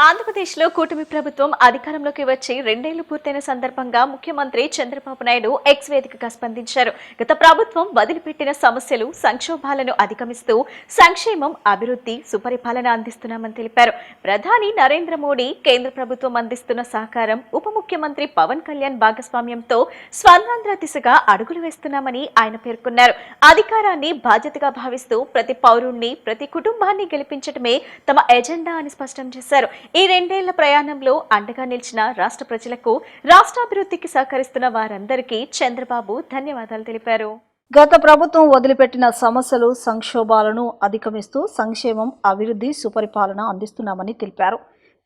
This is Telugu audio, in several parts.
ఆంధ్రప్రదేశ్లో కూటమి ప్రభుత్వం అధికారంలోకి వచ్చి రెండేళ్లు పూర్తయిన సందర్భంగా ముఖ్యమంత్రి చంద్రబాబు నాయుడు ఎక్స్ వేదికగా స్పందించారు. గత ప్రభుత్వం వదిలిపెట్టిన సమస్యలు, సంక్షోభాలను అధిగమిస్తూ సంక్షేమం, అభివృద్ధి, సుపరిపాలన అందిస్తున్నామని తెలిపారు. ప్రధాని నరేంద్ర మోడీ, కేంద్ర ప్రభుత్వం అందిస్తున్న సహకారం, ఉప ముఖ్యమంత్రి పవన్ కళ్యాణ్ భాగస్వామ్యంతో స్వర్ణాంధ్ర దిశగా అడుగులు వేస్తున్నామని ఆయన పేర్కొన్నారు. అధికారాన్ని బాధ్యతగా భావిస్తూ ప్రతి పౌరుణ్ణి, ప్రతి కుటుంబాన్ని గెలిపించడమే తమ ఎజెండా అని స్పష్టం చేశారు. ఈ రెండేళ్ల ప్రయాణంలో అండగా నిలిచిన రాష్ట్ర ప్రజలకు, రాష్ట్రాభివృద్ధికి సహకరిస్తున్న వారందరికీ చంద్రబాబు ధన్యవాదాలు తెలిపారు. గత ప్రభుత్వం వదిలిపెట్టిన సమస్యలు, సంక్షోభాలను అధిగమిస్తూ సంక్షేమం, అభివృద్ధి, సుపరిపాలన అందిస్తున్నామని తెలిపారు.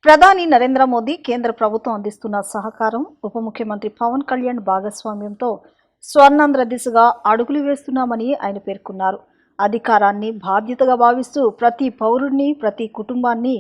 ప్రధాని నరేంద్ర మోదీ, కేంద్ర ప్రభుత్వం అందిస్తున్న సహకారం, ఉప ముఖ్యమంత్రి పవన్ కళ్యాణ్ భాగస్వామ్యంతో స్వర్ణాంధ్ర దిశగా అడుగులు వేస్తున్నామని ఆయన పేర్కొన్నారు. అధికారాన్ని బాధ్యతగా భావిస్తూ ప్రతి పౌరుడిని, ప్రతి కుటుంబాన్ని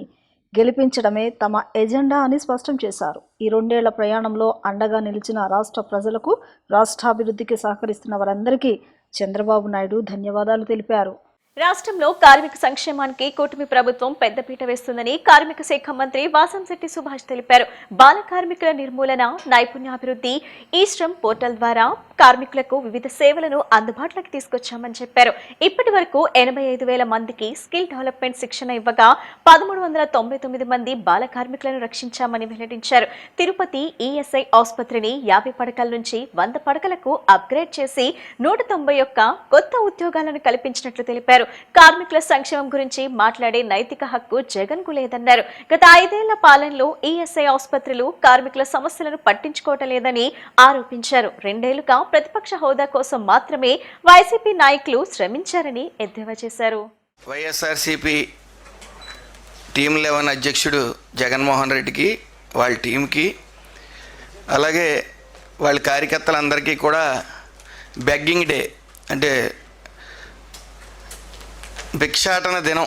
గెలిపించడమే తమ ఎజెండా అని స్పష్టం చేశారు. ఈ రెండేళ్ల ప్రయాణంలో అండగా నిలిచిన రాష్ట్ర ప్రజలకు, రాష్ట్రాభివృద్ధికి సహకరిస్తున్న వారందరికీ చంద్రబాబు నాయుడు ధన్యవాదాలు తెలిపారు. రాష్ట్రంలో కార్మిక సంక్షేమానికి కూటమి ప్రభుత్వం పెద్దపీట వేస్తుందని కార్మిక శాఖ మంత్రి వాసంశెట్టి సుభాష్ తెలిపారు. బాల కార్మికుల నిర్మూలన, నైపుణ్యాభివృద్ధి, ఈ శ్రమ్ పోర్టల్ ద్వారా కార్మికులకు వివిధ సేవలను అందుబాటులోకి తీసుకొచ్చామని చెప్పారు. ఇప్పటి వరకు 85,000 మందికి స్కిల్ డెవలప్మెంట్ శిక్షణ ఇవ్వగా 1399 మంది బాల కార్మికులను రక్షించామని వెల్లడించారు. తిరుపతి ఈఎస్ఐ ఆసుపత్రిని 50 పడకల నుంచి 100 పడకలకు అప్గ్రేడ్ చేసి 191 కొత్త ఉద్యోగాలను కల్పించినట్లు తెలిపారు. కార్మికుల సంక్షేమం గురించి మాట్లాడే నైతిక హక్కు జగన్ కు లేదన్నారు. గత 5 ఏళ్ల పాలనలో ఈఎస్ఐ ఆసుపత్రులు కార్మికుల సమస్యలను పట్టించుకోవటం లేదని ఆరోపించారు. 2 ఏళ్లుగా ప్రతిపక్ష హోదా కోసం మాత్రమే వైసీపీ నాయకులు శ్రమించారని ఎద్దేవా చేశారు. వైఎస్ఆర్సీపీ టీమ్ 11 అధ్యక్షుడు జగన్మోహన్ రెడ్డికి, వాళ్ళ టీంకి, అలాగే వాళ్ళ కార్యకర్తలందరికీ కూడా బెగ్గింగ్ డే అంటే భిక్షాటన దినం.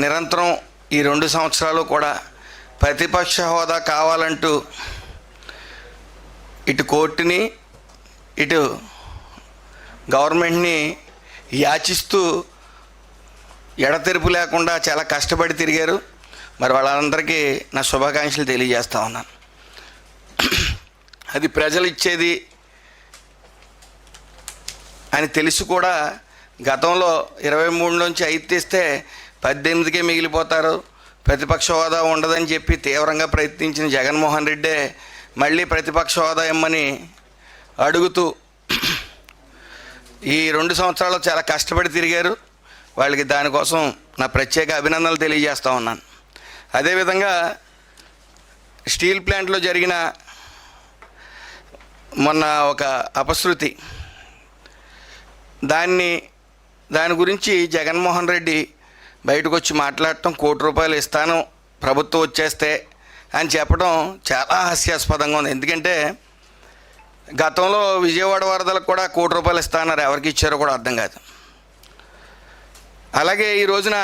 నిరంతరం ఈ 2 సంవత్సరాలు కూడా ప్రతిపక్ష హోదా కావాలంటూ ఇటు కోర్టుని, ఇటు గవర్నమెంట్ని యాచిస్తూ ఎడతెరిపి లేకుండా చాలా కష్టపడి తిరిగారు. మరి వాళ్ళందరికీ నా శుభాకాంక్షలు తెలియజేస్తా ఉన్నాను. అది ప్రజలు ఇచ్చేది అని తెలిసి కూడా గతంలో 23 నుంచి 5 తీస్తే 18కే మిగిలిపోతారు, ప్రతిపక్ష హోదా ఉండదని చెప్పి తీవ్రంగా ప్రయత్నించిన జగన్మోహన్ రెడ్డే మళ్ళీ ప్రతిపక్ష హోదా ఇమ్మని అడుగుతూ ఈ 2 సంవత్సరాలు చాలా కష్టపడి తిరిగారు. వాళ్ళకి దానికోసం నా ప్రత్యేక అభినందనలు తెలియజేస్తూ ఉన్నాను. అదేవిధంగా స్టీల్ ప్లాంట్లో జరిగిన మొన్న ఒక అపశృతి, దాని గురించి జగన్మోహన్ రెడ్డి బయటకు వచ్చి మాట్లాడటం, ₹1 కోటి ఇస్తాను ప్రభుత్వం వచ్చేస్తే అని చెప్పడం చాలా హాస్యాస్పదంగా ఉంది. ఎందుకంటే గతంలో విజయవాడ వరదలకు కూడా ₹1 కోటి ఇస్తానన్నారు, ఎవరికి ఇచ్చారో కూడా అర్థం కాదు. అలాగే ఈ రోజున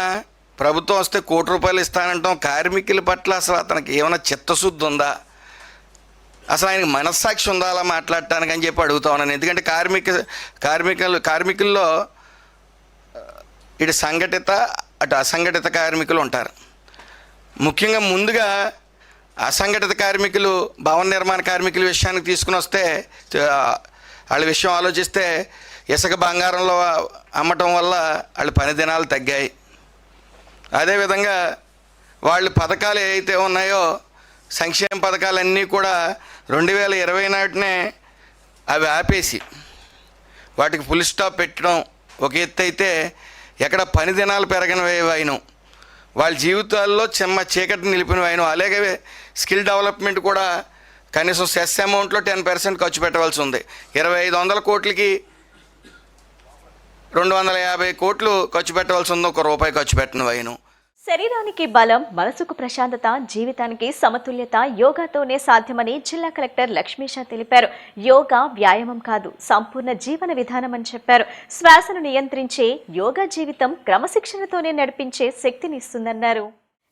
ప్రభుత్వం వస్తే ₹1 కోటి ఇస్తానంటాం. కార్మికుల పట్ల అసలు అతనికి ఏమైనా చిత్తశుద్ధి ఉందా, అసలు ఆయనకి మనస్సాక్షి ఉందా అలా మాట్లాడటానికి అని చెప్పి అడుగుతా ఉన్నాను. ఎందుకంటే కార్మికుల్లో ఇటు సంఘటిత, అటు అసంఘటిత కార్మికులు ఉంటారు. ముఖ్యంగా ముందుగా అసంఘటిత కార్మికులు, భవన నిర్మాణ కార్మికుల విషయానికి తీసుకుని వస్తే, వాళ్ళ విషయం ఆలోచిస్తే ఇసుక బంగారంలో అమ్మటం వల్ల వాళ్ళ పని దినాలు తగ్గాయి. అదేవిధంగా వాళ్ళ పథకాలు ఏవైతే ఉన్నాయో, సంక్షేమ పథకాలన్నీ కూడా 2020 నాటినే అవి ఆపేసి వాటికి ఫుల్ స్టాప్ పెట్టడం ఒక ఎత్తు అయితే, ఎక్కడ పని దినాలు పెరగని వైనం, వాళ్ళ జీవితాల్లో చీకటి నిలిపిన వైనం. అలాగే స్కిల్ డెవలప్మెంట్ కూడా కనీసం సెస్ అమౌంట్లో 10% ఖర్చు పెట్టవలసి ఉంది. 2,500 కోట్లకి 250 కోట్లు ఖర్చు పెట్టవలసి ఉంది, ₹1 ఖర్చు పెట్టిన వైనం. శరీరానికి బలం, మనసుకు ప్రశాంతత, జీవితానికి సమతుల్యత యోగాతోనే సాధ్యమని జిల్లా కలెక్టర్ లక్ష్మీషా తెలిపారు. యోగా వ్యాయామం కాదు, సంపూర్ణ జీవన విధానం అని చెప్పారు. శ్వాసను నియంత్రించే యోగా జీవితం క్రమశిక్షణతోనే నడిపించే శక్తిని ఇస్తుందన్నారు.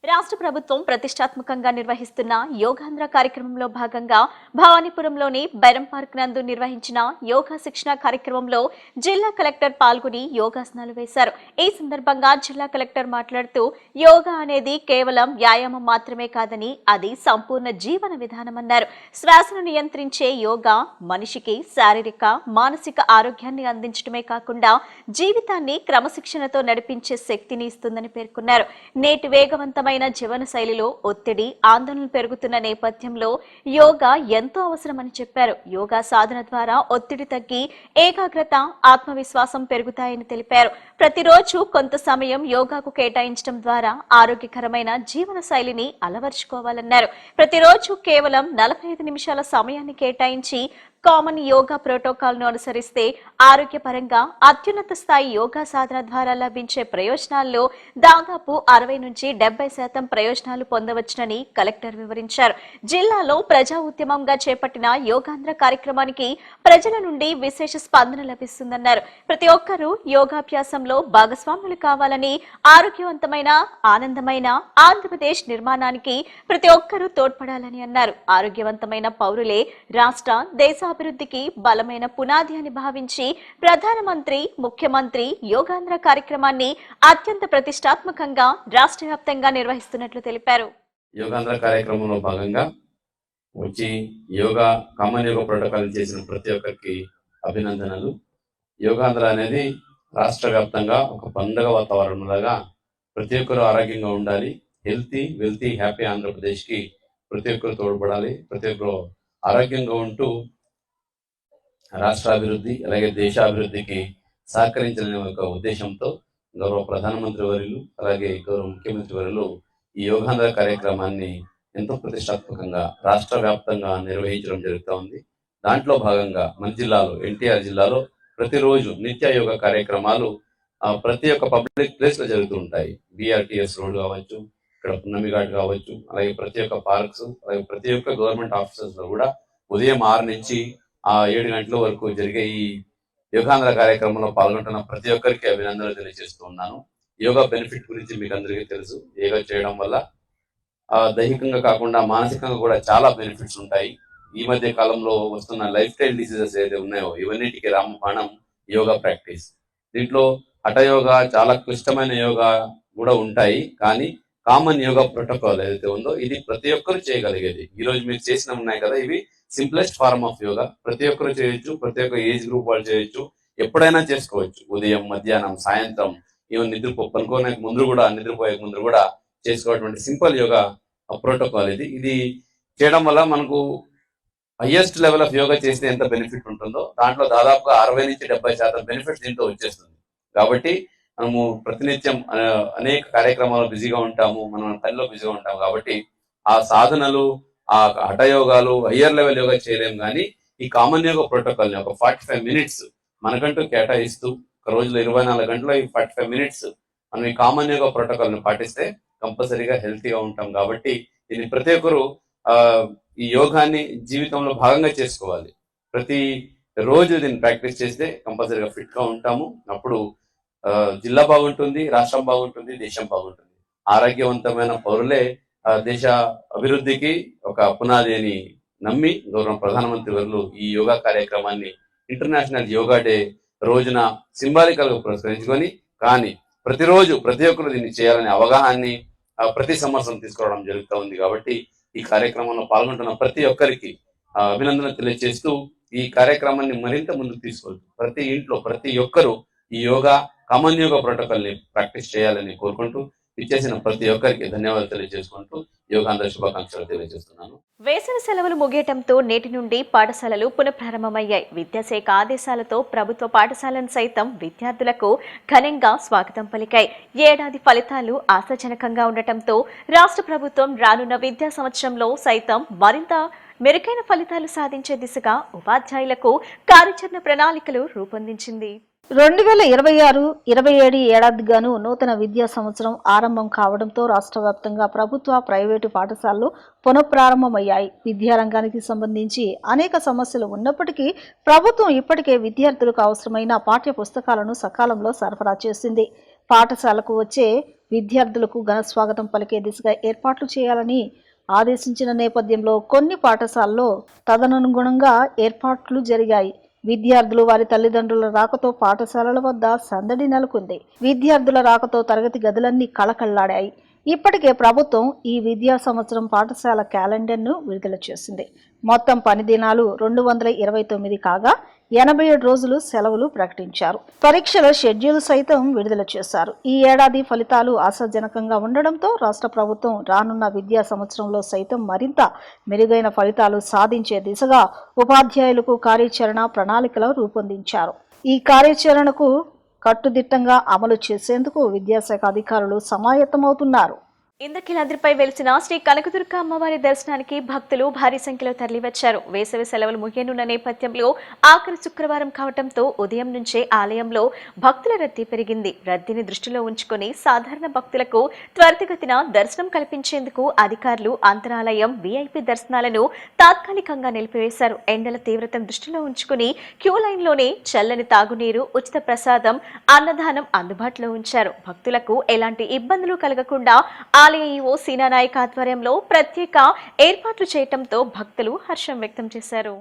రాష్ట్ర ప్రభుత్వం ప్రతిష్టాత్మకంగా నిర్వహిస్తున్న యోగాంధ్ర కార్యక్రమంలో భాగంగా భవానీపురంలోని బైరం పార్క్ నందు నిర్వహించిన యోగా శిక్షణ కార్యక్రమంలో జిల్లా కలెక్టర్ పాల్గొని యోగాసనాలు వేశారు. ఈ సందర్భంగా జిల్లా కలెక్టర్ మాట్లాడుతూ యోగా అనేది కేవలం వ్యాయామం మాత్రమే కాదని అది సంపూర్ణ జీవన విధానమన్నారు. శ్వాసను నియంత్రించే యోగా మనిషికి శారీరక, మానసిక ఆరోగ్యాన్ని అందించడమే కాకుండా జీవితాన్ని క్రమశిక్షణతో నడిపించే శక్తిని ఇస్తుందని పేర్కొన్నారు. నేటి వేగవంతమైన జీవన శైలిలో ఒత్తిడి, ఆందోళనలు పెరుగుతున్న నేపథ్యంలో యోగా ఎంతో అవసరమని చెప్పారు. యోగా సాధన ద్వారా ఒత్తిడి తగ్గి ఏకాగ్రత, ఆత్మవిశ్వాసం పెరుగుతాయని తెలిపారు. ప్రతిరోజు కొంత సమయం యోగాకు కేటాయించడం ద్వారా ఆరోగ్యకరమైన జీవన శైలిని అలవర్చుకోవాలన్నారు. ప్రతిరోజు కేవలం 45 నిమిషాల సమయాన్ని కేటాయించి కామన్ యోగా ప్రోటోకాల్ను అనుసరిస్తే ఆరోగ్యపరంగా అత్యున్నత స్థాయి యోగా సాధన ద్వారా లభించే ప్రయోజనాల్లో దాదాపు 60 నుంచి 70% ప్రయోజనాలు పొందవచ్చునని కలెక్టర్ వివరించారు. జిల్లాలో ప్రజా ఉద్యమంగా చేపట్టిన యోగాంధ్ర కార్యక్రమానికి ప్రజల నుండి విశేష స్పందన లభిస్తుందన్నారు. ప్రతి ఒక్కరూ యోగాభ్యాసంలో భాగస్వాములు కావాలని, ఆరోగ్యవంతమైన, ఆనందమైన ఆంధ్రప్రదేశ్ నిర్మాణానికి ప్రతి ఒక్కరూ తోడ్పడాలని అన్నారు. ఆరోగ్యవంతమైన పౌరులే రాష్ట్ర, దేశ అభివృద్ధికి బలమైన పునాది అని భావించి ప్రధానమంత్రి, ముఖ్యమంత్రి యోగాంధ్ర కార్యక్రమాన్ని అత్యంత ప్రతిష్టాత్మకంగా రాష్ట్ర వ్యాప్తంగా నిర్వహిస్తున్నట్లు తెలిపారు. యోగాంధ్ర కార్యక్రమంలో భాగంగా వచ్చి కామన్ యోగా ప్రోటోకాల్ చేసిన ప్రతి ఒక్కరికి అభినందనలు. యోగాంధ్ర అనేది రాష్ట్ర వ్యాప్తంగా ఒక పండుగ వాతావరణంలాగా ప్రతి ఒక్కరు ఆరోగ్యంగా ఉండాలి. హెల్తీ, వెల్తీ, హ్యాపీ ఆంధ్రప్రదేశ్కి ప్రతి ఒక్కరు తోడ్పడాలి. ప్రతి ఒక్కరు ఆరోగ్యంగా ఉంటూ రాష్ట్ర అభివృద్ధి అలాగే దేశాభివృద్ధికి సహకరించాలనే ఒక ఉద్దేశంతో గౌరవ ప్రధానమంత్రి వర్యులు అలాగే గౌరవ ముఖ్యమంత్రి వర్యులు ఈ యోగాంధ్ర కార్యక్రమాన్ని ఎంతో ప్రతిష్టాత్మకంగా రాష్ట్ర వ్యాప్తంగా నిర్వహించడం జరుగుతూ ఉంది. దాంట్లో భాగంగా మన జిల్లాలో, ఎన్టీఆర్ జిల్లాలో ప్రతిరోజు నిత్య యోగా కార్యక్రమాలు ప్రతి ఒక్క పబ్లిక్ ప్లేస్ లో జరుగుతూ ఉంటాయి. BRTS రోడ్ కావచ్చు, ఇక్కడ పున్నమి ఘాట్ కావచ్చు, అలాగే ప్రతి ఒక్క పార్క్స్, అలాగే ప్రతి ఒక్క గవర్నమెంట్ ఆఫీసెస్ లో కూడా ఉదయం 6 నుంచి 7 గంటల వరకు జరిగే ఈ యోగాంధ్ర కార్యక్రమంలో పాల్గొంటున్న ప్రతి ఒక్కరికి అభినందనలు తెలియజేస్తూ ఉన్నాను. యోగా బెనిఫిట్ గురించి మీకు అందరికీ తెలుసు. యోగా చేయడం వల్ల దైహికంగా కాకుండా మానసికంగా కూడా చాలా బెనిఫిట్స్ ఉంటాయి. ఈ మధ్య కాలంలో వస్తున్న లైఫ్ స్టైల్ డిసీజెస్ ఏదైతే ఉన్నాయో ఇవన్నిటికీ రామబాణం యోగా ప్రాక్టీస్. దీంట్లో హఠయోగా, చాలా క్లిష్టమైన యోగా కూడా ఉంటాయి. కానీ కామన్ యోగా ప్రోటోకాల్ ఏదైతే ఉందో ఇది ప్రతి ఒక్కరు చేయగలిగేది. ఈ రోజు మీరు చేసిన ఉన్నాయి కదా, ఇవి సింప్లెస్ట్ ఫార్మ్ ఆఫ్ యోగా. ప్రతి ఒక్కరు చేయొచ్చు, ప్రతి ఒక్క ఏజ్ గ్రూప్ వాళ్ళు చేయొచ్చు, ఎప్పుడైనా చేసుకోవచ్చు. ఉదయం, మధ్యాహ్నం, సాయంత్రం, ఈవెన్ నిద్రపోయే ముందు కూడా చేసుకోవటువంటి సింపుల్ యోగా ప్రోటోకాల్ ఇది చేయడం వల్ల మనకు హైయెస్ట్ లెవెల్ ఆఫ్ యోగా చేస్తే ఎంత బెనిఫిట్ ఉంటుందో దాంట్లో దాదాపుగా 60 నుంచి 70% బెనిఫిట్ దీంతో వచ్చేస్తుంది. కాబట్టి మనము ప్రతినిత్యం అనేక కార్యక్రమాలు బిజీగా ఉంటాము, మనం పనిలో బిజీగా ఉంటాము. కాబట్టి ఆ సాధనలు, ఆ హఠయోగాలు, హయ్యర్ లెవెల్ యోగా చేయలేము. కానీ ఈ కామన్ యోగా ప్రోటోకాల్ని ఒక 45 మినిట్స్ మనకంటూ కేటాయిస్తూ ఒక రోజులో 24 గంటల్లో ఈ 45 మినిట్స్ మనం ఈ కామన్ యోగా ప్రోటోకాల్ని పాటిస్తే కంపల్సరీగా హెల్తీగా ఉంటాం. కాబట్టి దీన్ని ప్రతి ఒక్కరు ఈ యోగాన్ని జీవితంలో భాగంగా చేసుకోవాలి. ప్రతి రోజు దీన్ని ప్రాక్టీస్ చేస్తే కంపల్సరీగా ఫిట్ గా ఉంటాము. అప్పుడు జిల్లా బాగుంటుంది, రాష్ట్రం బాగుంటుంది, దేశం బాగుంటుంది. ఆరోగ్యవంతమైన పౌరులే దేశ అభివృద్ధికి ఒక పునాది అని నమ్మి గౌరవ ప్రధానమంత్రి వర్యులు ఈ యోగా కార్యక్రమాన్ని ఇంటర్నేషనల్ యోగా డే రోజున సింబాలికల్ గా పురస్కరించుకొని, కానీ ప్రతిరోజు ప్రతి ఒక్కరు దీన్ని చేయాలనే అవగాహాన్ని ప్రతి సంవత్సరం తీసుకురావడం జరుగుతూ ఉంది. కాబట్టి ఈ కార్యక్రమంలో పాల్గొంటున్న ప్రతి ఒక్కరికి అభినందనలు తెలియజేస్తూ ఈ కార్యక్రమాన్ని మరింత ముందుకు తీసుకెళ్తూ ప్రతి ఇంట్లో ప్రతి ఒక్కరూ ఈ కామన్ యోగా ప్రోటోకాల్ ని ప్రాక్టీస్ చేయాలని కోరుకుంటూ ఇచ్చేసిన ప్రతి ఒక్కరికి ధన్యవాదాలు తెలియజేసుకుంటూ యోగాంధ్ర శుభాకాంక్షలు తెలియజేస్తున్నాను. వేసవి సెలవులు ముగియటంతో నేటి నుండి పాఠశాలలు పునఃప్రారంభమయ్యాయి. విద్యాశాఖ ఆదేశాలతో ప్రభుత్వ పాఠశాలను సైతం విద్యార్థులకు ఘనంగా స్వాగతం పలికాయి. ఏడాది ఫలితాలు ఆశాజనకంగా ఉండటంతో రాష్ట్ర ప్రభుత్వం రానున్న విద్యా సంవత్సరంలో సైతం మరింత మెరుగైన ఫలితాలు సాధించే దిశగా ఉపాధ్యాయులకు కార్యాచరణ ప్రణాళికలు రూపొందించింది. 2026-27 ఏడాదిగాను నూతన విద్యా సంవత్సరం ఆరంభం కావడంతో రాష్ట్ర వ్యాప్తంగా ప్రభుత్వ, ప్రైవేటు పాఠశాలలు పునఃప్రారంభమయ్యాయి. విద్యారంగానికి సంబంధించి అనేక సమస్యలు ఉన్నప్పటికీ ప్రభుత్వం ఇప్పటికే విద్యార్థులకు అవసరమైన పాఠ్య పుస్తకాలను సకాలంలో సరఫరా చేసింది. పాఠశాలకు వచ్చే విద్యార్థులకు ఘన స్వాగతం పలికే దిశగా ఏర్పాట్లు చేయాలని ఆదేశించిన నేపథ్యంలో కొన్ని పాఠశాలల్లో తదనుగుణంగా ఏర్పాట్లు జరిగాయి. విద్యార్థులు వారి తల్లిదండ్రుల రాకతో పాఠశాలల వద్ద సందడి నెలకొంది. విద్యార్థుల రాకతో తరగతి గదులన్నీ కళకళలాడాయి. ఇప్పటికే ప్రభుత్వం ఈ విద్యా సంవత్సరం పాఠశాల క్యాలెండర్ను విడుదల చేసింది. మొత్తం పని దినాలు 229 కాగా 87 రోజులు సెలవులు ప్రకటించారు. పరీక్షల షెడ్యూల్ సైతం విడుదల చేశారు. ఈ ఏడాది ఫలితాలు ఆశాజనకంగా ఉండడంతో రాష్ట్ర ప్రభుత్వం రానున్న విద్యా సంవత్సరంలో సైతం మరింత మెరుగైన ఫలితాలు సాధించే దిశగా ఉపాధ్యాయులకు కార్యాచరణ ప్రణాళికలు రూపొందించారు. ఈ కార్యాచరణకు కట్టుదిట్టంగా అమలు చేసేందుకు విద్యాశాఖ అధికారులు సమాయత్తమవుతున్నారు. ఇంద్రకీలాద్రిపై వెలిసిన శ్రీ కనకదుర్గ అమ్మవారి దర్శనానికి భక్తులు భారీ సంఖ్యలో తరలివచ్చారు. వేసవి సెలవులు ముగియనున్న నేపథ్యంలో ఆఖరి శుక్రవారం కావడంతో ఉదయం నుంచే ఆలయంలో భక్తుల రద్దీ పెరిగింది. రద్దీని దృష్టిలో ఉంచుకుని సాధారణ భక్తులకు త్వరితగతిన దర్శనం కల్పించేందుకు అధికారులు అంతరాలయం వీఐపీ దర్శనాలను తాత్కాలికంగా నిలిపివేశారు. ఎండల తీవ్రతను దృష్టిలో ఉంచుకుని క్యూ లైన్లోనే చల్లని తాగునీరు, ఉచిత ప్రసాదం, అన్నదానం అందుబాటులో ఉంచారు. భక్తులకు ఎలాంటి ఇబ్బందులు కలగకుండా ఆలయ ఈవో సీనా నాయక్ ఆధ్వర్యంలో ప్రత్యేక ఏర్పాట్లు చేయడంతో భక్తులు హర్షం వ్యక్తం చేశారు.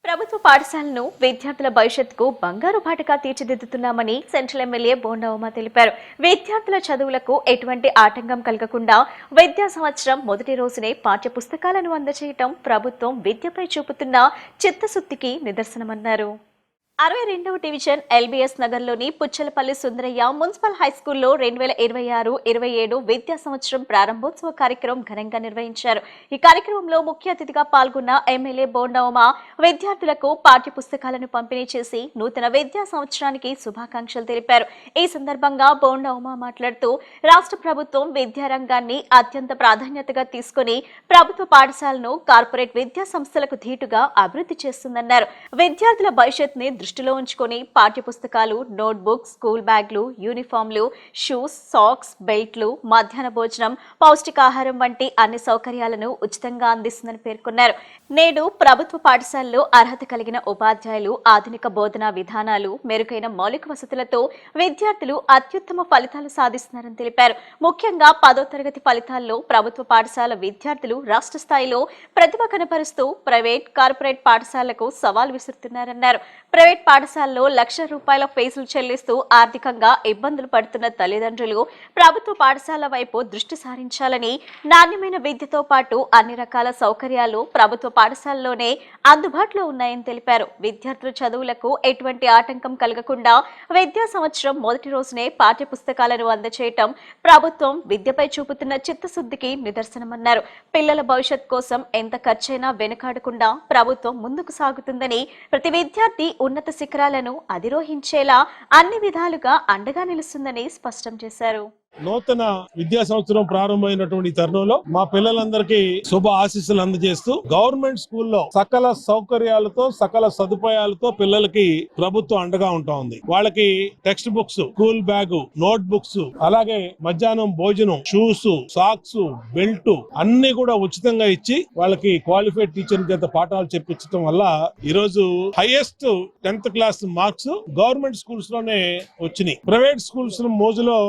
ప్రభుత్వ పాఠశాలను విద్యార్థుల భవిష్యత్తుకు బంగారు బాటగా తీర్చిదిద్దుతున్నామని సెంట్రల్ ఎమ్మెల్యే బోండా ఉమ తెలిపారు. విద్యార్థుల చదువులకు ఎటువంటి ఆటంకం కలగకుండా విద్యా సంవత్సరం మొదటి రోజునే పాఠ్య పుస్తకాలను అందజేయటం ప్రభుత్వం విద్యపై చూపుతున్న చిత్తశుద్ధికి నిదర్శనమన్నారు. 62వ డివిజన్ ఎల్బీఎస్ నగర్లోని పుచ్చలపల్లి సుందరయ్య మున్సిపల్ హైస్కూల్లో 2026-27 విద్యా సంవత్సరం ప్రారంభోత్సవ కార్యక్రమం ఘనంగా నిర్వహించారు. ఈ కార్యక్రమంలో ముఖ్య అతిథిగా పాల్గొన్న ఎమ్మెల్యే బోండా ఉమ విద్యార్థులకు పాఠ్య పుస్తకాలను పంపిణీ చేసి నూతన విద్యా సంవత్సరానికి శుభాకాంక్షలు తెలిపారు. ఈ సందర్భంగా బోండా ఉమ మాట్లాడుతూ రాష్ట్ర ప్రభుత్వం విద్యారంగాన్ని అత్యంత ప్రాధాన్యతగా తీసుకుని ప్రభుత్వ పాఠశాలను కార్పొరేట్ విద్యా సంస్థలకు ధీటుగా అభివృద్ధి చేస్తుందన్నారు. విద్యార్థుల భవిష్యత్తుని దృష్టిలో ఉంచుకొని పాఠ్య పుస్తకాలు, నోట్బుక్స్, స్కూల్ బ్యాగ్లు, యూనిఫామ్లు, షూస్, సాక్స్, బెల్ట్లు, మధ్యాహ్న భోజనం, పౌష్టికాహారం వంటి అన్ని సౌకర్యాలను ఉచితంగా అందిస్తుందని పేర్కొన్నారు. నేడు ప్రభుత్వ పాఠశాలలో అర్హత కలిగిన ఉపాధ్యాయులు, ఆధునిక బోధనా విధానాలు, మెరుగైన మౌలిక వసతులతో విద్యార్థులు అత్యుత్తమ ఫలితాలు సాధిస్తున్నారని తెలిపారు. ముఖ్యంగా 10వ తరగతి ఫలితాల్లో ప్రభుత్వ పాఠశాల విద్యార్థులు రాష్ట్ర స్థాయిలో ప్రతిభ కనపరుస్తూ ప్రైవేట్, కార్పొరేట్ పాఠశాలకు సవాల్ విసురుతున్నారన్నారు. ప్రైవేట్ పాఠశాలలో ₹1,00,000 ఫీజులు చెల్లిస్తూ ఆర్థికంగా ఇబ్బందులు పడుతున్న తల్లిదండ్రులు ప్రభుత్వ పాఠశాల వైపు దృష్టి సారించాలని, నాణ్యమైన విద్యతో పాటు అన్ని రకాల సౌకర్యాలు ప్రభుత్వ పాఠశాలలోనే అందుబాటులో ఉన్నాయని తెలిపారు. విద్యార్థుల చదువులకు ఎటువంటి ఆటంకం కలగకుండా విద్యా సంవత్సరం మొదటి రోజునే పాఠ్య పుస్తకాలను అందజేయటం ప్రభుత్వం విద్యపై చూపుతున్న చిత్తశుద్ధికి నిదర్శనమన్నారు. పిల్లల భవిష్యత్ కోసం ఎంత ఖర్చైనా వెనుకాడకుండా ప్రభుత్వం ముందుకు సాగుతుందని, ప్రతి విద్యార్థి ఉన్నత శిఖరాలను అధిరోహించేలా అన్ని విధాలుగా అండగా నిలుస్తుందని స్పష్టం చేశారు. నూతన విద్యా సంవత్సరం ప్రారంభమైనటువంటి తరుణంలో మా పిల్లలందరికీ శుభ ఆశీస్సులు అందజేస్తూ గవర్నమెంట్ స్కూల్లో సకల సౌకర్యాలతో, సకల సదుపాయాలతో పిల్లలకి ప్రభుత్వం అండగా ఉంటా ఉంది. వాళ్ళకి text books, school bag, note books, అలాగే మధ్యాహ్నం భోజనం, షూస్, సాక్స్, బెల్ట్ అన్ని కూడా ఉచితంగా ఇచ్చి వాళ్ళకి క్వాలిఫైడ్ టీచర్ చేత పాఠాలు చెప్పించడం వల్ల ఈరోజు highest 10th class marks government schools లోనే వచ్చినాయి. ప్రైవేట్ స్కూల్స్ మోజులో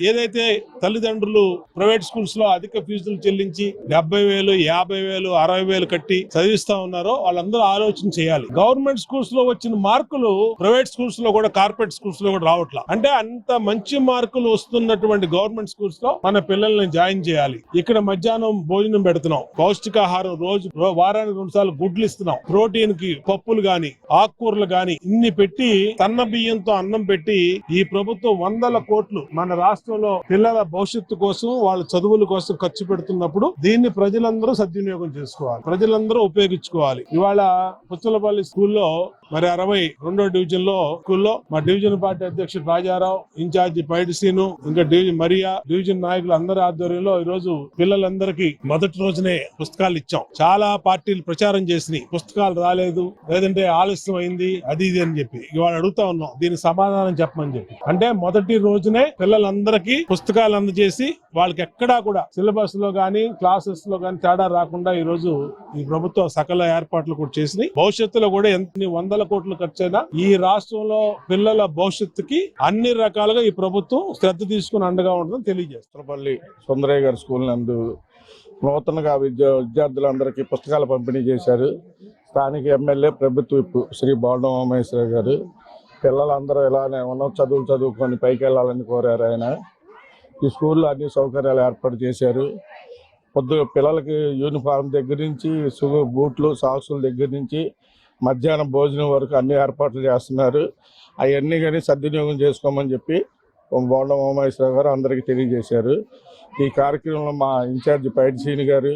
ఏదైతే ఎవరైతే తల్లిదండ్రులు ప్రైవేట్ స్కూల్స్ లో అధిక ఫీజులు చెల్లించి 70,000, 50,000, 60,000 కట్టి చదివిస్తా ఉన్నారో వాళ్ళందరూ ఆలోచన చేయాలి. గవర్నమెంట్ స్కూల్స్ లో వచ్చిన మార్కులు ప్రైవేట్ స్కూల్స్ లో కూడా, కార్పొరేట్ స్కూల్స్ లో కూడా రావట్లా. అంటే అంత మంచి మార్కులు వస్తున్నటువంటి గవర్నమెంట్ స్కూల్స్ లో మన పిల్లల్ని జాయిన్ చేయాలి. ఇక్కడ మధ్యాహ్నం భోజనం పెడుతున్నాం, పౌష్టికాహారం రోజు వారానికి 2 సార్లు గుడ్లు ఇస్తున్నాం, ప్రోటీన్ కి పప్పులు గాని ఆకుకూరలు గాని ఇన్ని పెట్టి సన్న బియ్యంతో అన్నం పెట్టి ఈ ప్రభుత్వం 100 కోట్లు మన రాష్ట్రంలో పిల్లల భవిష్యత్తు కోసం, వాళ్ళ చదువుల కోసం ఖర్చు పెడుతున్నప్పుడు దీన్ని ప్రజలందరూ సద్వినియోగం చేసుకోవాలి, ప్రజలందరూ ఉపయోగించుకోవాలి. ఇవాళ పుచ్చలపల్లి స్కూల్లో మరి 62వ డివిజన్ లో స్కూల్లో మా డివిజన్ పార్టీ అధ్యక్షుడు రాజారావు, ఇన్ఛార్జి పైడిసీను, ఇంకా డివిజన్ నాయకులు అందరి ఆధ్వర్యంలో ఈ రోజు పిల్లలందరికీ మొదటి రోజునే పుస్తకాలు ఇచ్చాం. చాలా పార్టీలు ప్రచారం చేసినాయి, పుస్తకాలు రాలేదు, లేదంటే ఆలస్యం అయింది, అది ఇది అని చెప్పి. ఇవాళ అడుగుతా ఉన్నాం, దీనికి సమాధానం చెప్పమని చెప్పి. అంటే మొదటి రోజునే పిల్లలందరికీ పుస్తకాలు అందజేసి వాళ్ళకి ఎక్కడా కూడా సిలబస్ లో గానీ క్లాసెస్ లో గానీ తేడా రాకుండా ఈ రోజు ఈ ప్రభుత్వం సకల ఏర్పాట్లు కూడా చేసింది. భవిష్యత్తులో కూడా ఎన్ని 100 కోట్లు ఖర్చైనా ఈ రాష్ట్రంలో పిల్లల భవిష్యత్తుకి అన్ని రకాలుగా ఈ ప్రభుత్వం శ్రద్ధ తీసుకుని అండగా ఉంటుందని తెలియజేస్తారు. పుచ్చలపల్లి సుందరయ్య గారి స్కూల్ నందు నూతనంగా విద్యార్థులందరికీ పుస్తకాలు పంపిణీ చేశారు. స్థానిక ఎమ్మెల్యే, ప్రభుత్వ విప్ శ్రీ బోండం ఉమేశ్వరరావు గారు పిల్లలందరూ ఇలానే ఉన్నత చదువులు చదువుకొని పైకి వెళ్ళాలని కోరారు ఆయన. ఈ స్కూల్లో అన్ని సౌకర్యాలు ఏర్పాటు చేశారు. పిల్లలకి యూనిఫామ్ దగ్గర నుంచి, బూట్లు, సాక్సుల దగ్గర నుంచి మధ్యాహ్నం భోజనం వరకు అన్ని ఏర్పాట్లు చేస్తున్నారు. అవన్నీ కానీ సద్వినియోగం చేసుకోమని చెప్పి బోండం ఉమేశ్వరరావు గారు అందరికీ తెలియజేశారు. ఈ కార్యక్రమంలో మా ఇన్ఛార్జి పైడిసీని గారు,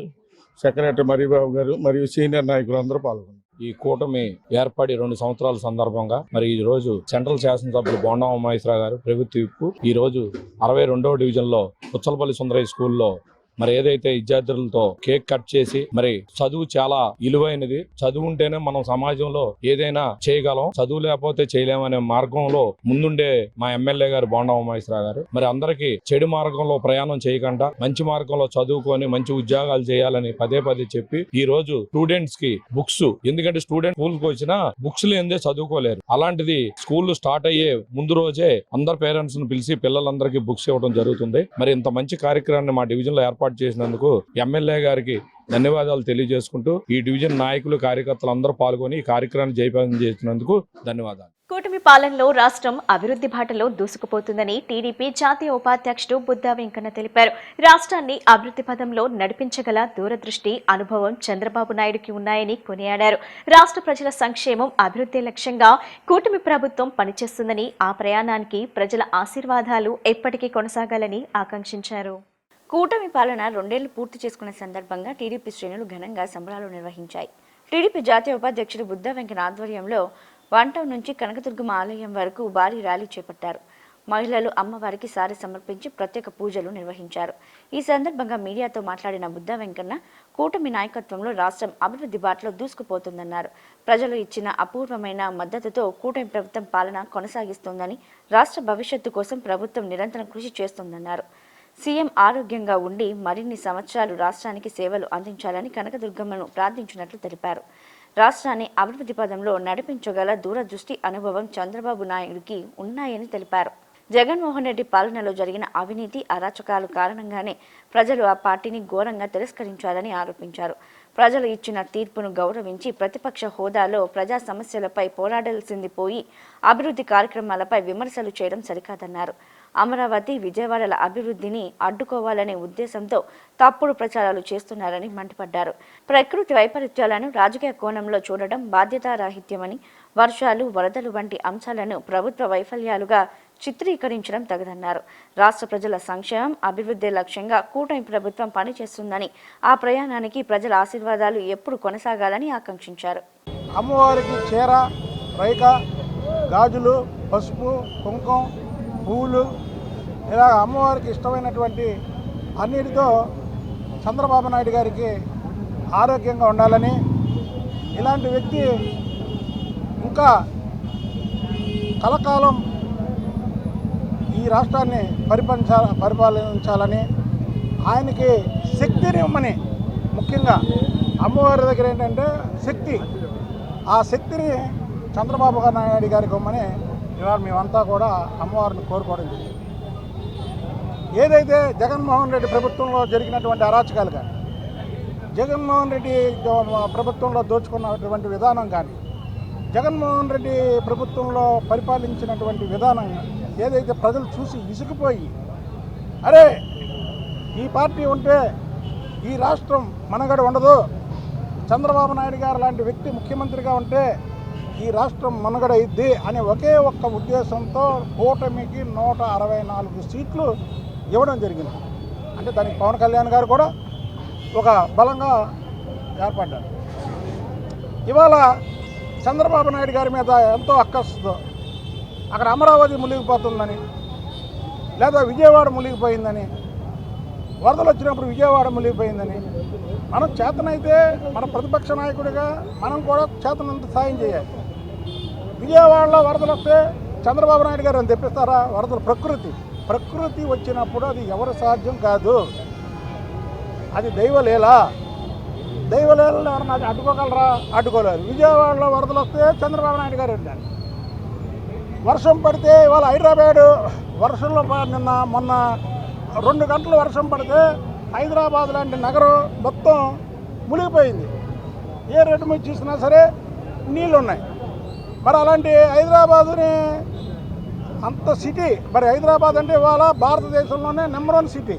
సెక్రటరీ మరిబాబు గారు మరియు సీనియర్ నాయకులు అందరూ పాల్గొన్నారు. ఈ కూటమి ఏర్పడి 2 సంవత్సరాల సందర్భంగా మరి ఈ రోజు సెంట్రల్ శాసనసభ్యులు బోండం ఉమేశ్వరరావు గారు, ప్రభుత్వ విప్, ఈ రోజు 62వ డివిజన్ లో పుచ్చలపల్లి సుందరయ్య స్కూల్లో మరి ఏదైతే విద్యార్థులతో కేక్ కట్ చేసి, మరి చదువు చాలా విలువైనది, చదువు ఉంటేనే మనం సమాజంలో ఏదైనా చేయగలం, చదువు లేకపోతే చేయలేమనే మార్గంలో ముందుండే మా ఎమ్మెల్యే గారు బోండం ఉమేశ్వరరావు గారు మరి అందరికీ చెడు మార్గంలో ప్రయాణం చేయకుండా మంచి మార్గంలో చదువుకొని మంచి ఉద్యోగాలు చేయాలని పదే చెప్పి ఈ రోజు స్టూడెంట్స్ కి బుక్స్, ఎందుకంటే స్టూడెంట్ స్కూల్కి వచ్చినా బుక్స్ లేనిదే చదువుకోలేరు. అలాంటిది స్కూల్ స్టార్ట్ అయ్యే ముందు రోజే అందరు పేరెంట్స్ ను పిలిచి పిల్లలందరికీ బుక్స్ ఇవ్వడం జరుగుతుంది. మరి ఇంత మంచి కార్యక్రమాన్ని మా డివిజన్ లో ఏర్పాటు చేసినందుకు ఎమ్మెల్యే గారికి ధన్యవాదాలు తెలియజేసుకుంటూ ఈ డివిజన్ నాయకులు, కార్యకర్తలు అందరూ పాల్గొని ఈ కార్యక్రమాన్ని జయప్రదం చేసినందుకు ధన్యవాదాలు. కూటమి పాలనలో రాష్ట్రం అభివృద్ధి బాటలో దూసుకుపోతుందని టీడీపీ జాతీయ ఉపాధ్యక్షుడు బుద్దా వెంకన్న తెలిపారు. రాష్ట్రాన్ని అభివృద్ధి పథంలో నడిపించగల దూరదృష్టి, అనుభవం చంద్రబాబు నాయుడుకి ఉన్నాయని కొనియాడారు. రాష్ట్ర ప్రజల సంక్షేమం, అభివృద్ధి లక్ష్యంగా కూటమి ప్రభుత్వం పనిచేస్తుందని, ఆ ప్రయాణానికి ప్రజల ఆశీర్వాదాలు ఎప్పటికీ కొనసాగాలని ఆకాంక్షించారు. కూటమి పాలన 2 ఏళ్లు పూర్తి చేసుకున్న సందర్భంగా టీడీపీ శ్రేణులు ఘనంగా సంబరాలు నిర్వహించాయి. టీడీపీ జాతీయ ఉపాధ్యక్షుడు బుద్దా వెంకన్న ఆధ్వర్యంలో వన్-టౌన్ నుంచి కనకదుర్గమ్మ ఆలయం వరకు భారీ ర్యాలీ చేపట్టారు. మహిళలు అమ్మవారికి సారి సమర్పించి ప్రత్యేక పూజలు నిర్వహించారు. ఈ సందర్భంగా మీడియాతో మాట్లాడిన బుద్దా వెంకన్న కూటమి నాయకత్వంలో రాష్ట్రం అభివృద్ధి బాటలో దూసుకుపోతుందన్నారు. ప్రజలు ఇచ్చిన అపూర్వమైన మద్దతుతో కూటమి ప్రభుత్వం పాలన కొనసాగిస్తోందని, రాష్ట్ర భవిష్యత్తు కోసం ప్రభుత్వం నిరంతరం కృషి చేస్తోందన్నారు. సీఎం ఆరోగ్యంగా ఉండి మరిన్ని సంవత్సరాలు రాష్ట్రానికి సేవలు అందించాలని కనకదుర్గమ్మను ప్రార్థించినట్లు తెలిపారు. రాష్ట్రాన్ని అభివృద్ధి పదంలో నడిపించగల దూరదృష్టి, అనుభవం చంద్రబాబు నాయుడికి ఉన్నాయని తెలిపారు. జగన్మోహన్ రెడ్డి పాలనలో జరిగిన అవినీతి, అరాచకాలు కారణంగానే ప్రజలు ఆ పార్టీని ఘోరంగా తిరస్కరించాలని ఆరోపించారు. ప్రజలు ఇచ్చిన తీర్పును గౌరవించి ప్రతిపక్ష హోదాలో ప్రజా సమస్యలపై పోరాడాల్సింది పోయి అభివృద్ధి కార్యక్రమాలపై విమర్శలు చేయడం సరికాదన్నారు. అమరావతి, విజయవాడల అభివృద్ధిని అడ్డుకోవాలనే ఉద్దేశంతో తప్పుడు ప్రచారాలు చేస్తున్నారని మండిపడ్డారు. ప్రకృతి వైపరీత్యాలను రాజకీయ కోణంలో చూడడం బాధ్యతారాహిత్యమని, వర్షాలు, వరదలు వంటి అంశాలను ప్రభుత్వ వైఫల్యాలుగా చిత్రీకరించడం తగదన్నారు. రాష్ట్ర ప్రజల సంక్షేమం, అభివృద్ధి లక్ష్యంగా కూటమి ప్రభుత్వం పనిచేస్తుందని, ఆ ప్రయాణానికి ప్రజల ఆశీర్వాదాలు ఎప్పుడు కొనసాగాలని ఆకాంక్షించారు. అమ్మవారికి చీర, రైక, గాజులు, పసుపు, కుంకుమ, పువ్వులు, ఇలా అమ్మవారికి ఇష్టమైనటువంటి అన్నిటితో చంద్రబాబు నాయుడు గారికి ఆరోగ్యంగా ఉండాలని, ఇలాంటి వ్యక్తి ఇంకా కలకాలం ఈ రాష్ట్రాన్ని పరిపాలించాలని, ఆయనకి శక్తిని ఇవ్వమని, ముఖ్యంగా అమ్మవారి దగ్గర ఏంటంటే శక్తి, ఆ శక్తిని చంద్రబాబు నాయుడు గారికి ఇవ్వమని ఇవాళ మేమంతా కూడా అమ్మవారిని కోరుకోవడం జరిగింది. ఏదైతే జగన్మోహన్ రెడ్డి ప్రభుత్వంలో జరిగినటువంటి అరాచకాలు కానీ, జగన్మోహన్ రెడ్డి ప్రభుత్వంలో దోచుకున్నటువంటి విధానం కానీ, జగన్మోహన్ రెడ్డి ప్రభుత్వంలో పరిపాలించినటువంటి విధానం ఏదైతే ప్రజలు చూసి విసిగిపోయి, అరే ఈ పార్టీ ఉంటే ఈ రాష్ట్రం మనుగడ ఉండదు, చంద్రబాబు నాయుడు గారు లాంటి వ్యక్తి ముఖ్యమంత్రిగా ఉంటే ఈ రాష్ట్రం మనుగడ ఇద్ది అనే ఒకే ఒక్క ఉద్దేశంతో కూటమికి 164 సీట్లు ఇవ్వడం జరిగింది. అంటే దానికి పవన్ కళ్యాణ్ గారు కూడా ఒక బలంగా ఏర్పడ్డారు. ఇవాళ చంద్రబాబు నాయుడు గారి మీద ఎంతో అక్కస్తో అక్కడ అమరావతి మునిగిపోతుందని, లేదా విజయవాడ మునిగిపోయిందని, వరదలు వచ్చినప్పుడు విజయవాడ మునిగిపోయిందని, మనం చేతనైతే మన ప్రతిపక్ష నాయకుడిగా మనం కూడా చేతనంత సాయం చేయాలి. విజయవాడలో వరదలు వస్తే చంద్రబాబు నాయుడు గారు అని తెప్పిస్తారా? వరదలు ప్రకృతి వచ్చినప్పుడు అది ఎవరు సాధ్యం కాదు, అది దైవలీల. దైవలీలను ఎవరన్నా అడ్డుకోగలరా? అడ్డుకోలేరు. విజయవాడలో వరదలు వస్తే చంద్రబాబు నాయుడు గారు ఉండాలి. వర్షం పడితే ఇవాళ హైదరాబాదు వర్షంలో మొన్న 2 గంటలు వర్షం పడితే హైదరాబాద్ లాంటి నగరం మొత్తం మునిగిపోయింది. ఏ రెడ్డు మీద చూసినా సరే నీళ్ళు ఉన్నాయి. మరి అలాంటి హైదరాబాదుని అంత సిటీ, మరి హైదరాబాద్ అంటే ఇవాళ భారతదేశంలోనే నెంబర్ 1 సిటీ.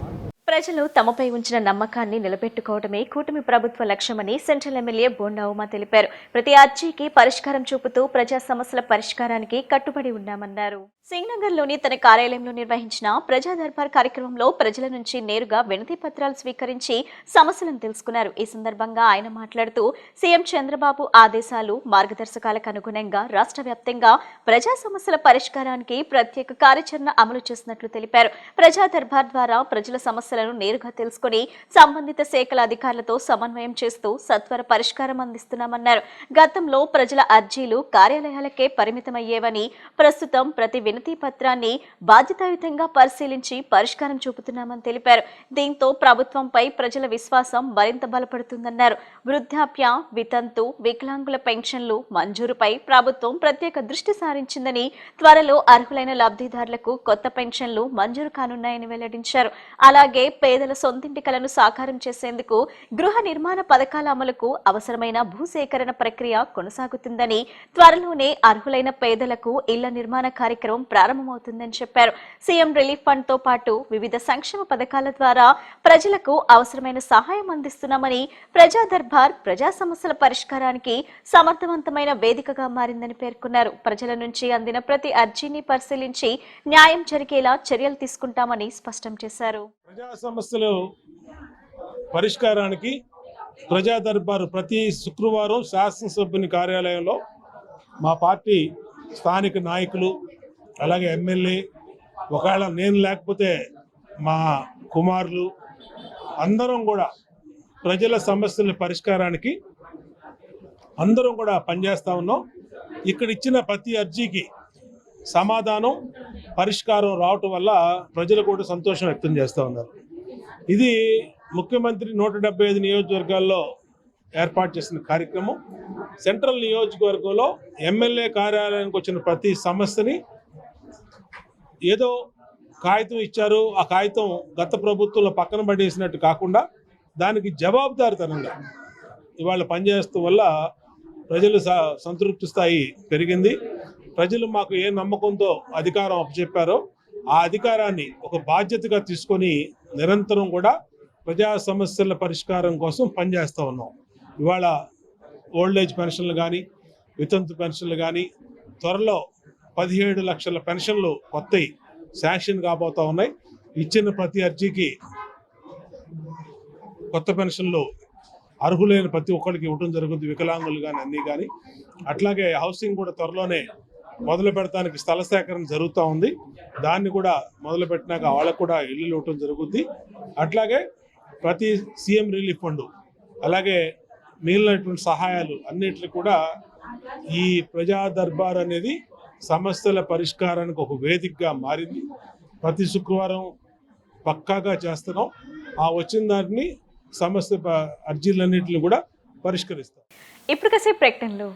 ప్రజలు తమపై ఉంచిన నమ్మకాన్ని నిలబెట్టుకోవడమే కూటమి ప్రభుత్వ లక్ష్యమని సెంట్రల్ ఎమ్మెల్యే బోండా ఉమా తెలిపారు. ప్రతి అర్జీకి పరిష్కారం చూపుతూ ప్రజా సమస్యల పరిష్కారానికి కట్టుబడి ఉన్నామన్నారు. సింగనగర్లోని తన కార్యాలయంలో నిర్వహించిన ప్రజా దర్బార్ కార్యక్రమంలో ప్రజల నుంచి నేరుగా వినతి పత్రాలు స్వీకరించి సమస్యలను తెలుసుకున్నారు. ఈ సందర్భంగా ఆయన మాట్లాడుతూ సీఎం చంద్రబాబు ఆదేశాలు, మార్గదర్శకాలకు అనుగుణంగా రాష్ట్ర వ్యాప్తంగా ప్రజా సమస్యల పరిష్కారానికి ప్రత్యేక కార్యాచరణ అమలు చేసినట్లు తెలిపారు. ప్రజా దర్బార్ ద్వారా ప్రజల సమస్యలను నేరుగా తెలుసుకుని సంబంధిత శాఖల అధికారులతో సమన్వయం చేస్తూ సత్వర పరిష్కారం అందిస్తున్నామన్నారు. గతంలో ప్రజల అర్జీలు కార్యాలయాలకే పరిమితమయ్యేవని, ప్రస్తుతం ప్రతి వినతి పత్రాన్ని బాధ్యతాయుతంగా పరిశీలించి పరిష్కారం చూపుతున్నామని తెలిపారు. దీంతో ప్రభుత్వంపై ప్రజల విశ్వాసం మరింత బలపడుతుందన్నారు. వృద్ధాప్య, వితంతు, వికలాంగుల పెన్షన్లు మంజూరుపై ప్రభుత్వం ప్రత్యేక దృష్టి సారించిందని, త్వరలో అర్హులైన లబ్ధిదారులకు కొత్త పెన్షన్లు మంజూరు కానున్నాయని వెల్లడించారు. అలాగే పేదల సొంతింటి కలను సాకారం చేసేందుకు గృహ నిర్మాణ పథకాల అమలుకు అవసరమైన భూసేకరణ ప్రక్రియ కొనసాగుతుందని, త్వరలోనే అర్హులైన పేదలకు ఇళ్ల నిర్మాణ కార్యక్రమం ప్రారంభమవుతుందని చెప్పారు. సీఎం రిలీఫ్ ఫండ్ తో పాటు వివిధ సంక్షేమ పథకాల ద్వారా ప్రజలకు అవసరమైన సహాయం అందిస్తున్నామని, ప్రజా దర్బార్ ప్రజా సమస్యల పరిష్కారానికి సమర్థవంతమైన వేదికగా మారిందని పేర్కొన్నారు. ప్రజల నుంచి అందిన ప్రతి అర్జీని పరిశీలించి న్యాయం జరిగేలా చర్యలు తీసుకుంటామని స్పష్టం చేశారు. ప్రజా సమస్యలు పరిష్కారానికి ప్రజా దర్బారు ప్రతి శుక్రవారం శాసనసభ్యుని కార్యాలయంలో మా పార్టీ స్థానిక నాయకులు, అలాగే ఎమ్మెల్యే, ఒకవేళ నేను లేకపోతే మా కుమారులు అందరం కూడా ప్రజల సమస్యల పరిష్కారానికి అందరం కూడా పనిచేస్తూ ఉన్నాం. ఇక్కడ ఇచ్చిన ప్రతి అర్జీకి సమాధానం, పరిష్కారం రావటం వల్ల ప్రజలు కూడా సంతోషం వ్యక్తం చేస్తూ ఉన్నారు. ఇది ముఖ్యమంత్రి 175 నియోజకవర్గాల్లో ఏర్పాటు చేసిన కార్యక్రమం. సెంట్రల్ నియోజకవర్గంలో ఎమ్మెల్యే కార్యాలయానికి వచ్చిన ప్రతి సమస్యని ఏదో కాగితం ఇచ్చారు, ఆ కాగితం గత ప్రభుత్వంలో పక్కన పడేసినట్టు కాకుండా దానికి జవాబుదారితనంగా ఇవాళ పనిచేస్తూ వల్ల ప్రజలు సంతృప్తి స్థాయి పెరిగింది. ప్రజలు మాకు ఏ నమ్మకంతో అధికారం అప్పచెప్పారో ఆ అధికారాన్ని ఒక బాధ్యతగా తీసుకొని నిరంతరం కూడా ప్రజా సమస్యల పరిష్కారం కోసం పనిచేస్తూ ఉన్నాం. ఇవాళ ఓల్డ్ ఏజ్ పెన్షన్లు కానీ, వితంతు పెన్షన్లు కానీ, త్వరలో 17 లక్షల పెన్షన్లు కొత్తవి శాంక్షన్ కాబోతా ఉన్నాయి. ఇచ్చిన ప్రతి అర్జీకి కొత్త పెన్షన్లు అర్హులైన ప్రతి ఒక్కరికి ఇవ్వడం జరుగుతుంది, వికలాంగులు కానీ అన్నీ కానీ. అట్లాగే హౌసింగ్ కూడా త్వరలోనే మొదలు పెడతానికి స్థల సేకరణ జరుగుతూ ఉంది. దాన్ని కూడా మొదలు పెట్టినాక వాళ్ళకు కూడా ఇల్లు ఇవ్వటం జరుగుద్ది. అట్లాగే ప్రతి సీఎం రిలీఫ్ ఫండ్, అలాగే మిగిలినటువంటి సహాయాలు అన్నిటికీ కూడా ఈ ప్రజా దర్బార్ అనేది సమస్యల పరిష్కారానికి ఒక వేదికగా మారింది. ప్రతి శుక్రవారం పక్కాగా చేస్తున్నాం. ఆ వచ్చిన దాన్ని సమస్య అర్జీలన్నింటిని కూడా పరిష్కరిస్తాం. ఇప్పుడు కాసేపు ప్రకటనలు.